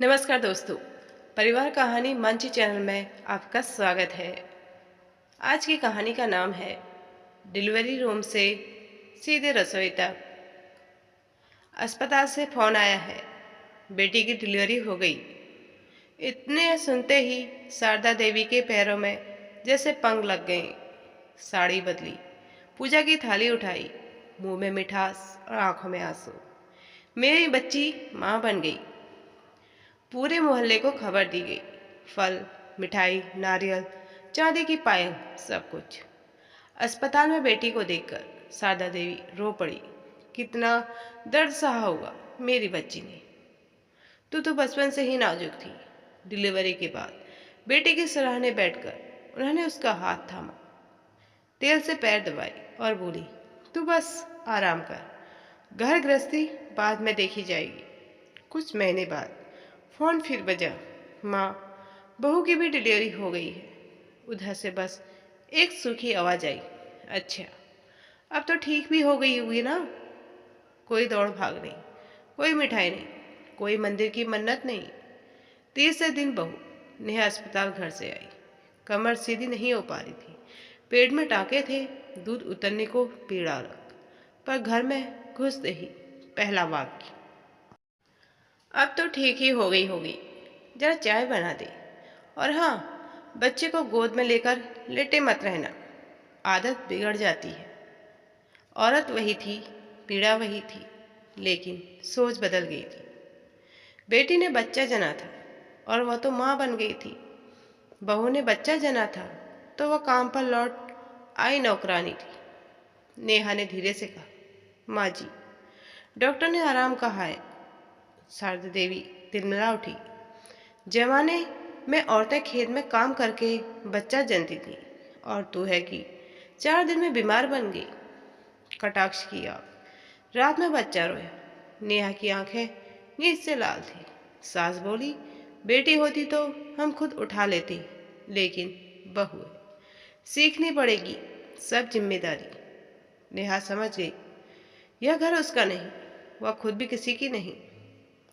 नमस्कार दोस्तों, परिवार कहानी मंच चैनल में आपका स्वागत है। आज की कहानी का नाम है डिलीवरी रूम से सीधे रसोई तक। अस्पताल से फोन आया है, बेटी की डिलीवरी हो गई। इतने सुनते ही शारदा देवी के पैरों में जैसे पंख लग गए। साड़ी बदली, पूजा की थाली उठाई, मुंह में मिठास और आंखों में आंसू। मेरी बच्ची माँ बन गई। पूरे मोहल्ले को खबर दी गई। फल, मिठाई, नारियल, चांदी की पायल, सब कुछ। अस्पताल में बेटी को देखकर शारदा देवी रो पड़ी। कितना दर्द सहा होगा मेरी बच्ची ने। तू तो बचपन से ही नाजुक थी। डिलीवरी के बाद बेटी के सराहने बैठकर उन्होंने उसका हाथ थामा, तेल से पैर दबाए और बोली, तू बस आराम कर, घर गृहस्थी बाद में देखी जाएगी। कुछ महीने बाद फोन फिर बजा। माँ, बहू की भी डिलीवरी हो गई है। उधर से बस एक सूखी आवाज आई, अच्छा, अब तो ठीक भी हो गई होगी ना। कोई दौड़ भाग नहीं, कोई मिठाई नहीं, कोई मंदिर की मन्नत नहीं। तीसरे दिन बहू नेहा अस्पताल घर से आई। कमर सीधी नहीं हो पा रही थी, पेट में टाँके थे, दूध उतरने को पीड़ा अलग। पर घर में घुसते ही पहला वाक्य, अब तो ठीक ही हो गई होगी, जरा चाय बना दे। और हाँ, बच्चे को गोद में लेकर लेटे मत रहना, आदत बिगड़ जाती है। औरत वही थी, पीड़ा वही थी, लेकिन सोच बदल गई थी। बेटी ने बच्चा जना था और वह तो माँ बन गई थी। बहू ने बच्चा जना था तो वह काम पर लौट आई नौकरानी थी। नेहा ने धीरे से कहा, माँ जी, डॉक्टर ने आराम कहा है। शारदा देवी तिलमिला उठी। जमाने में औरतें खेत में काम करके बच्चा जनती थी, और तू है कि 4 दिन में बीमार बन गई। कटाक्ष किया। रात में बच्चा रोया। नेहा की आंखें नींद से लाल थी। सास बोली, बेटी होती तो हम खुद उठा लेते, लेकिन बहू है, सीखनी पड़ेगी सब जिम्मेदारी। नेहा समझ गई, यह घर उसका नहीं, वह खुद भी किसी की नहीं।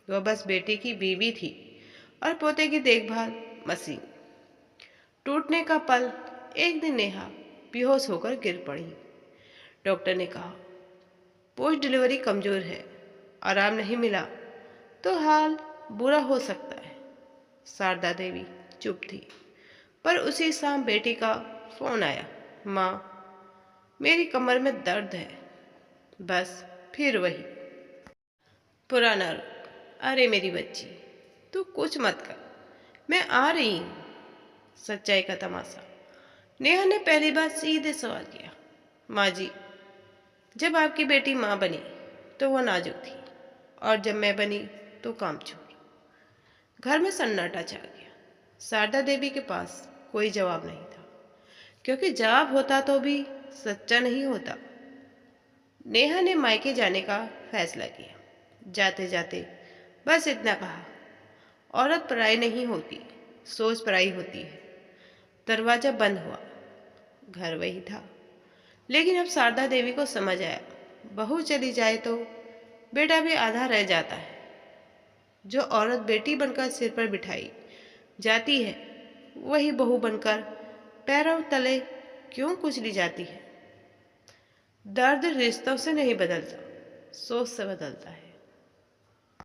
वह बस बेटी की बीवी थी और पोते की देखभाल मसीह। टूटने का पल, एक दिन नेहा बेहोश होकर गिर पड़ी। डॉक्टर ने कहा, पोस्ट डिलीवरी कमजोर है, आराम नहीं मिला तो हाल बुरा हो सकता है। शारदा देवी चुप थी, पर उसी शाम बेटी का फोन आया, माँ, मेरी कमर में दर्द है। बस फिर वही पुराना रूप। अरे मेरी बच्ची, तू कुछ मत कर, मैं आ रही हूँ। सच्चाई का तमाशा। नेहा ने पहली बार सीधे सवाल किया, माँ जी, जब आपकी बेटी माँ बनी तो वह नाजुक थी, और जब मैं बनी तो कामचोर। घर में सन्नाटा छा गया। शारदा देवी के पास कोई जवाब नहीं था, क्योंकि जवाब होता तो भी सच्चा नहीं होता। नेहा ने मायके जाने का फैसला किया। जाते जाते बस इतना कहा, औरत पराई नहीं होती, सोच पराई होती है। दरवाजा बंद हुआ। घर वही था, लेकिन अब शारदा देवी को समझ आया, बहू चली जाए तो बेटा भी आधा रह जाता है। जो औरत बेटी बनकर सिर पर बिठाई जाती है, वही बहू बनकर पैरों तले क्यों कुचली जाती है। दर्द रिश्तों से नहीं बदलता, सोच से बदलता है।